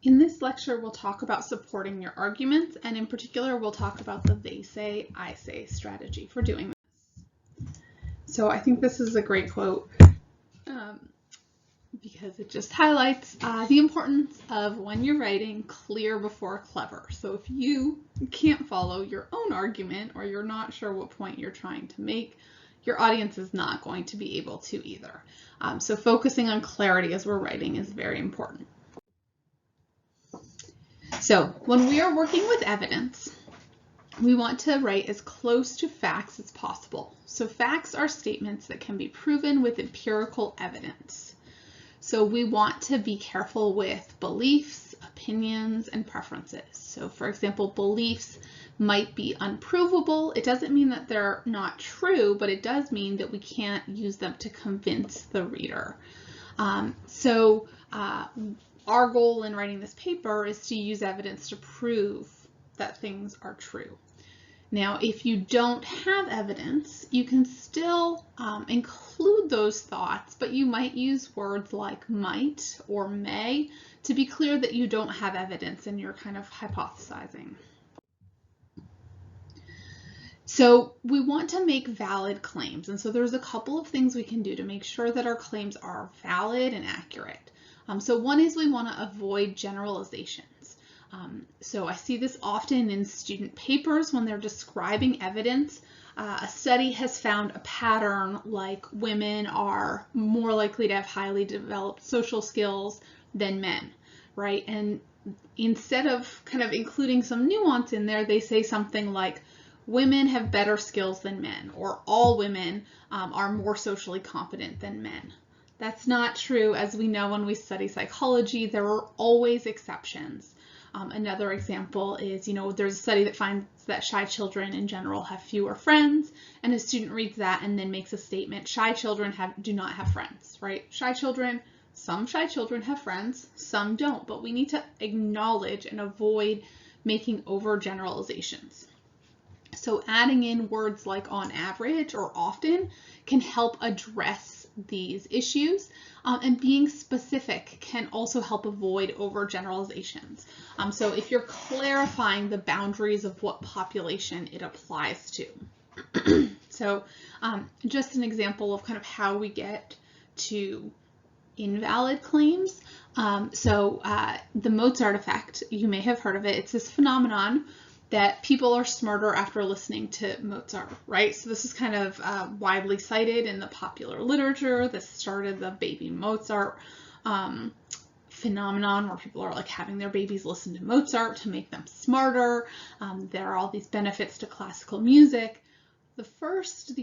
In this lecture, we'll talk about supporting your arguments, and in particular, we'll talk about the they say, I say strategy for doing this. So I think this is a great quote because it just highlights the importance of, when you're writing, clear before clever. So if you can't follow your own argument or you're not sure what point you're trying to make, your audience is not going to be able to either. So focusing on clarity as we're writing is very important. So when we are working with evidence, we want to write as close to facts as possible. So facts are statements that can be proven with empirical evidence. So we want to be careful with beliefs, opinions, and preferences. So for example, beliefs might be unprovable. It doesn't mean that they're not true, but it does mean that we can't use them to convince the reader. Our goal in writing this paper is to use evidence to prove that things are true. Now, if you don't have evidence, you can still include those thoughts, but you might use words like might or may to be clear that you don't have evidence and you're kind of hypothesizing. So we want to make valid claims, and so there's a couple of things we can do to make sure that our claims are valid and accurate. So one is we want to avoid generalizations. So I see this often in student papers when they're describing evidence. A study has found a pattern like women are more likely to have highly developed social skills than men, right? And instead of kind of including some nuance in there, they say something like, women have better skills than men, or all women are more socially competent than men. That's not true. As we know when we study psychology, there are always exceptions. Another example is, there's a study that finds that shy children in general have fewer friends, and a student reads that and then makes a statement, shy children do not have friends, right? Some shy children have friends, some don't, but we need to acknowledge and avoid making overgeneralizations. So adding in words like on average or often can help address these issues, and being specific can also help avoid overgeneralizations. So if you're clarifying the boundaries of what population it applies to. So just an example of kind of how we get to invalid claims. The Mozart effect, you may have heard of it. It's this phenomenon that people are smarter after listening to Mozart, right? So this is kind of widely cited in the popular literature. This started the baby Mozart phenomenon, where people are like having their babies listen to Mozart to make them smarter. There are all these benefits to classical music. The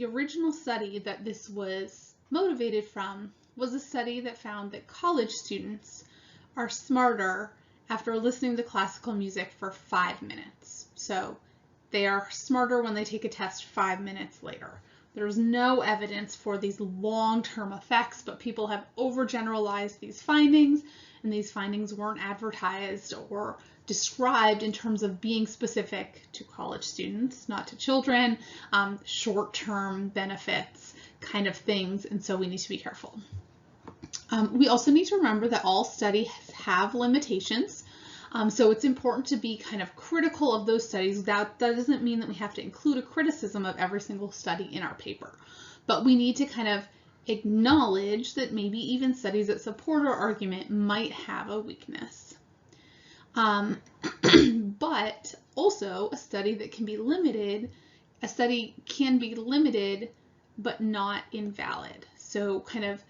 original study that this was motivated from was a study that found that college students are smarter after listening to classical music for 5 minutes. So they are smarter when they take a test 5 minutes later. There's no evidence for these long-term effects, but people have overgeneralized these findings, and these findings weren't advertised or described in terms of being specific to college students, not to children, short-term benefits kind of things, and so we need to be careful. We also need to remember that all studies have limitations. So it's important to be kind of critical of those studies. That doesn't mean that we have to include a criticism of every single study in our paper, but we need to kind of acknowledge that maybe even studies that support our argument might have a weakness. But also a study can be limited but not invalid. So kind of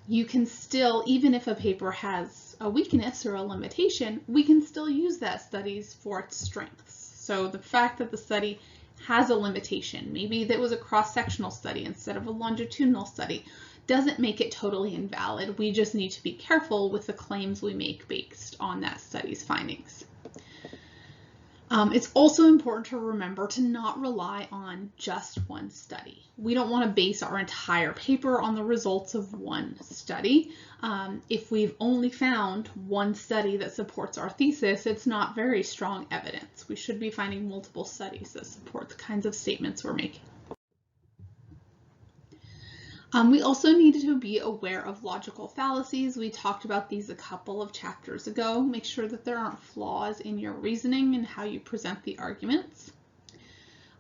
you can still, even if a paper has a weakness or a limitation, we can still use that study for its strengths. So the fact that the study has a limitation, maybe that was a cross-sectional study instead of a longitudinal study, doesn't make it totally invalid. We just need to be careful with the claims we make based on that study's findings. It's also important to remember to not rely on just one study. We don't want to base our entire paper on the results of one study. If we've only found one study that supports our thesis, it's not very strong evidence. We should be finding multiple studies that support the kinds of statements we're making. We also need to be aware of logical fallacies. We talked about these a couple of chapters ago. Make sure that there aren't flaws in your reasoning and how you present the arguments.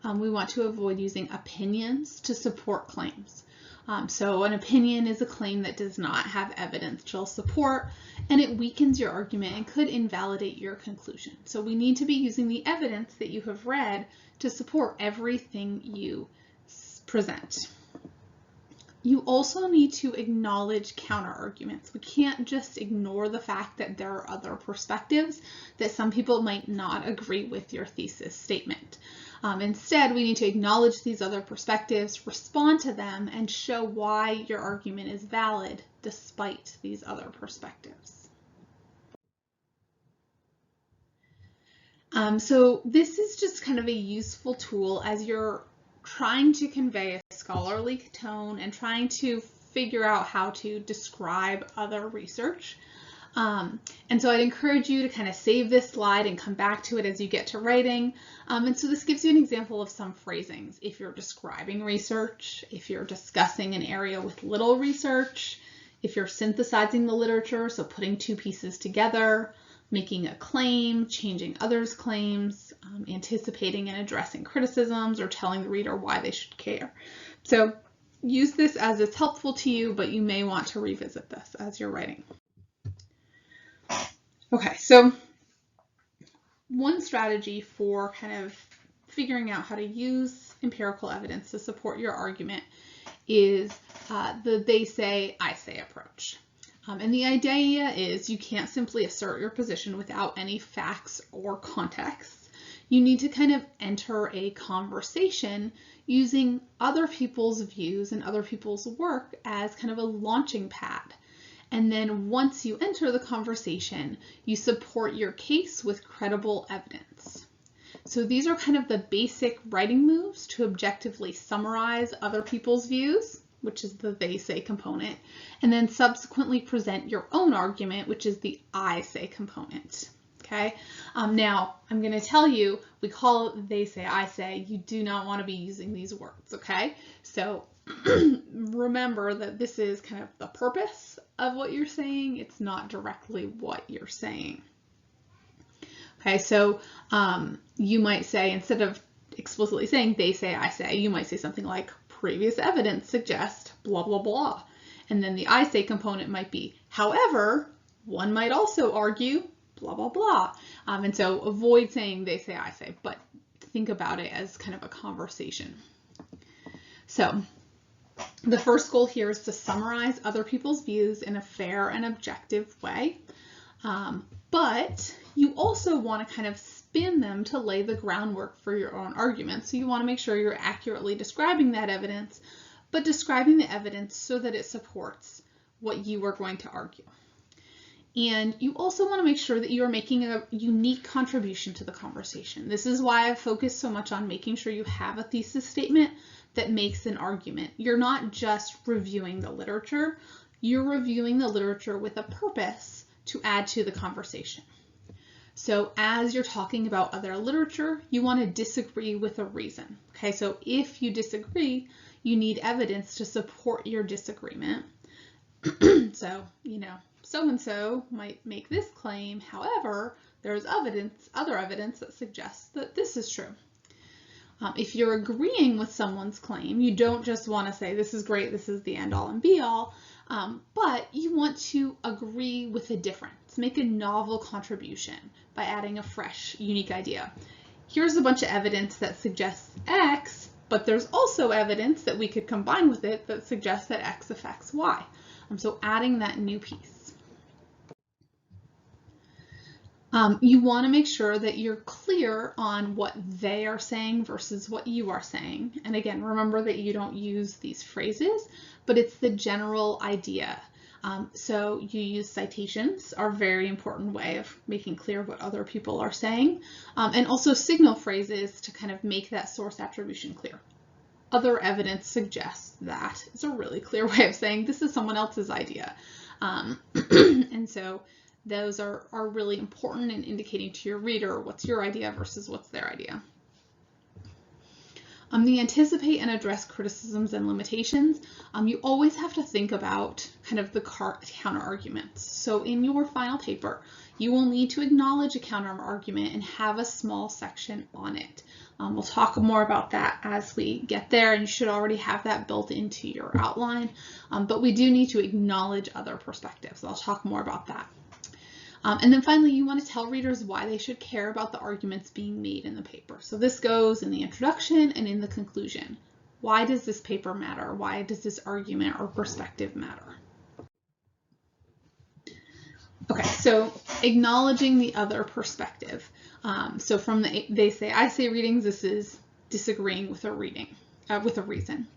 We want to avoid using opinions to support claims. So an opinion is a claim that does not have evidential support, and it weakens your argument and could invalidate your conclusion. So we need to be using the evidence that you have read to support everything you present. You also need to acknowledge counter-arguments. We can't just ignore the fact that there are other perspectives, that some people might not agree with your thesis statement. Instead, we need to acknowledge these other perspectives, respond to them, and show why your argument is valid despite these other perspectives. So this is just kind of a useful tool as you're trying to convey a scholarly tone and trying to figure out how to describe other research. And so I'd encourage you to kind of save this slide and come back to it as you get to writing. And so this gives you an example of some phrasings. If you're describing research, if you're discussing an area with little research, if you're synthesizing the literature, so putting two pieces together, making a claim, changing others' claims, anticipating and addressing criticisms, or telling the reader why they should care. So use this as it's helpful to you, but you may want to revisit this as you're writing. Okay, so one strategy for kind of figuring out how to use empirical evidence to support your argument is the they say, I say approach. And the idea is you can't simply assert your position without any facts or context. You need to kind of enter a conversation using other people's views and other people's work as kind of a launching pad. And then once you enter the conversation, you support your case with credible evidence. So these are kind of the basic writing moves to objectively summarize other people's views, which is the they say component, and then subsequently present your own argument, which is the I say component. Okay. Now I'm going to tell you, we call it they say, I say. You do not want to be using these words. Okay. So remember that this is kind of the purpose of what you're saying. It's not directly what you're saying. Okay. So you might say, instead of explicitly saying they say, I say, you might say something like previous evidence suggests blah, blah, blah. And then the I say component might be, however, one might also argue blah, blah, blah. And so avoid saying they say, I say, but think about it as kind of a conversation. So the first goal here is to summarize other people's views in a fair and objective way. But you also want to kind of spin them to lay the groundwork for your own argument. So you want to make sure you're accurately describing that evidence, but describing the evidence so that it supports what you are going to argue. And you also want to make sure that you are making a unique contribution to the conversation. This is why I focus so much on making sure you have a thesis statement that makes an argument. You're not just reviewing the literature, you're reviewing the literature with a purpose to add to the conversation. So as you're talking about other literature, you want to disagree with a reason. Okay, so if you disagree, you need evidence to support your disagreement. So, so-and-so might make this claim. However, there's other evidence that suggests that this is true. If you're agreeing with someone's claim, you don't just want to say, this is great, this is the end all and be all, but you want to agree with a difference, make a novel contribution by adding a fresh, unique idea. Here's a bunch of evidence that suggests X, but there's also evidence that we could combine with it that suggests that X affects Y. So adding that new piece. You want to make sure that you're clear on what they are saying versus what you are saying. And again, remember that you don't use these phrases, but it's the general idea. So you use citations, are a very important way of making clear what other people are saying, and also signal phrases to kind of make that source attribution clear. Other evidence suggests that. It's a really clear way of saying this is someone else's idea. And so those are really important in indicating to your reader what's your idea versus what's their idea. The anticipate and address criticisms and limitations. You always have to think about kind of the counter arguments. So in your final paper, you will need to acknowledge a counter argument and have a small section on it. We'll talk more about that as we get there, and you should already have that built into your outline, but we do need to acknowledge other perspectives. I'll talk more about that. And then finally, you want to tell readers why they should care about the arguments being made in the paper. So this goes in the introduction and in the conclusion. Why does this paper matter? Why does this argument or perspective matter? Okay, so acknowledging the other perspective. So from the they say, I say readings, this is disagreeing with a reason.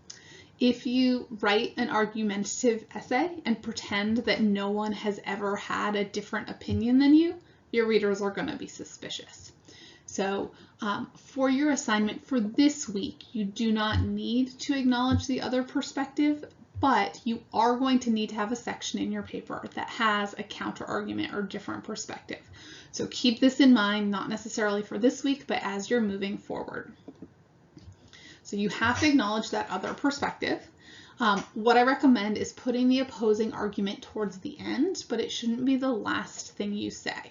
If you write an argumentative essay and pretend that no one has ever had a different opinion than you, your readers are going to be suspicious. So for your assignment for this week, you do not need to acknowledge the other perspective, but you are going to need to have a section in your paper that has a counter argument or different perspective. So keep this in mind, not necessarily for this week, but as you're moving forward. So you have to acknowledge that other perspective. What I recommend is putting the opposing argument towards the end, but it shouldn't be the last thing you say.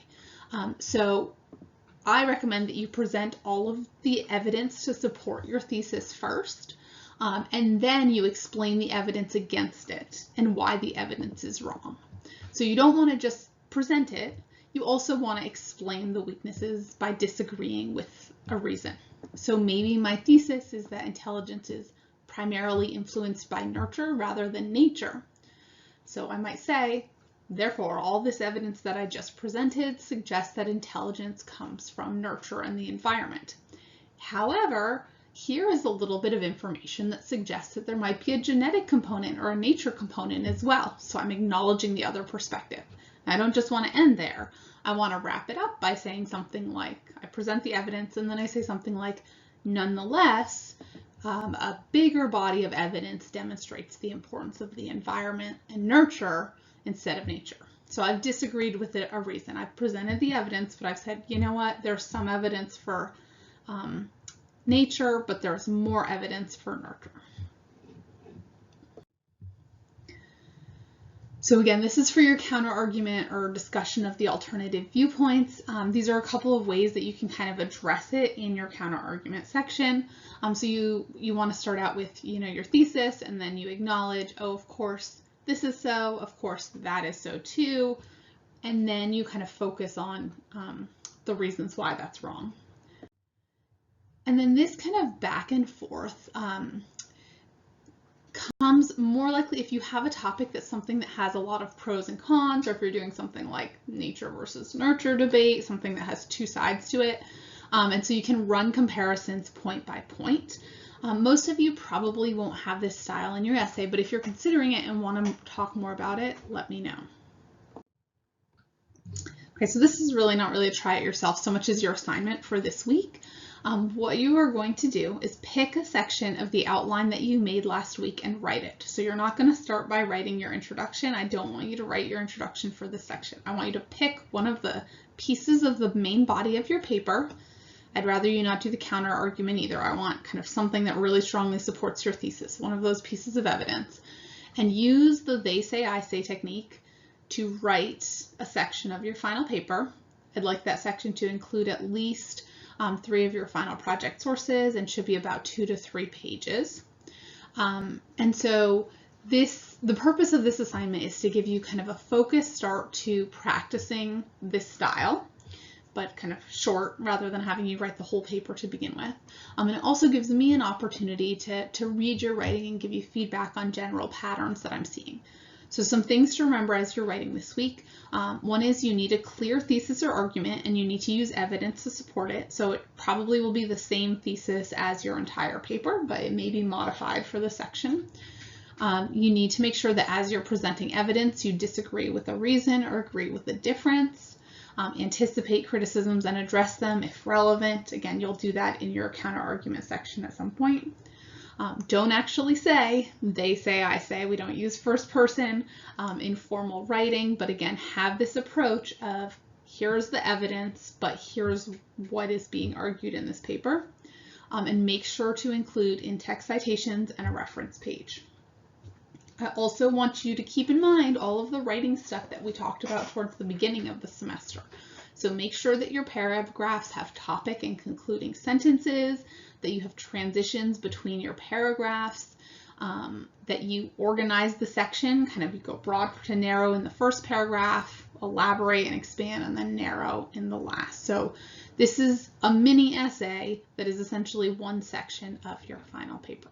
So I recommend that you present all of the evidence to support your thesis first, and then you explain the evidence against it and why the evidence is wrong. So you don't want to just present it. You also want to explain the weaknesses by disagreeing with a reason. So maybe my thesis is that intelligence is primarily influenced by nurture rather than nature. So I might say, therefore, all this evidence that I just presented suggests that intelligence comes from nurture and the environment. However, here is a little bit of information that suggests that there might be a genetic component or a nature component as well. So I'm acknowledging the other perspective. I don't just want to end there. I want to wrap it up by saying something like, I present the evidence, and then I say something like, nonetheless, a bigger body of evidence demonstrates the importance of the environment and nurture instead of nature. So I've disagreed with a reason. I've presented the evidence, but I've said, you know what, there's some evidence for nature, but there's more evidence for nurture. So again, this is for your counter argument or discussion of the alternative viewpoints. These are a couple of ways that you can kind of address it in your counter argument section. So you want to start out with, your thesis, and then you acknowledge, oh, of course, this is so, of course, that is so too. And then you kind of focus on the reasons why that's wrong. And then this kind of back and forth comes more likely if you have a topic that's something that has a lot of pros and cons, or if you're doing something like nature versus nurture debate, something that has two sides to it. And so you can run comparisons point by point. Most of you probably won't have this style in your essay, but if you're considering it and want to talk more about it, let me know. Okay, so this is really not really a try it yourself so much as your assignment for this week. What you are going to do is pick a section of the outline that you made last week and write it. So you're not going to start by writing your introduction. I don't want you to write your introduction for this section. I want you to pick one of the pieces of the main body of your paper. I'd rather you not do the counter argument either. I want kind of something that really strongly supports your thesis, one of those pieces of evidence, and use the they say, I say technique to write a section of your final paper. I'd like that section to include at least 3 of your final project sources and should be about 2 to 3 pages. And so the purpose of this assignment is to give you kind of a focused start to practicing this style, but kind of short rather than having you write the whole paper to begin with. And it also gives me an opportunity to read your writing and give you feedback on general patterns that I'm seeing. So some things to remember as you're writing this week. One is you need a clear thesis or argument, and you need to use evidence to support it. So it probably will be the same thesis as your entire paper, but it may be modified for the section. You need to make sure that as you're presenting evidence, you disagree with a reason or agree with a difference. Anticipate criticisms and address them if relevant. Again, you'll do that in your counter argument section at some point. Don't actually say, they say, I say. We don't use first person in formal writing, but again, have this approach of here's the evidence, but here's what is being argued in this paper. and make sure to include in-text citations and a reference page. I also want you to keep in mind all of the writing stuff that we talked about towards the beginning of the semester. So make sure that your paragraphs have topic and concluding sentences, that you have transitions between your paragraphs, that you organize the section, kind of you go broad to narrow in the first paragraph, elaborate and expand, and then narrow in the last. So this is a mini essay that is essentially one section of your final paper.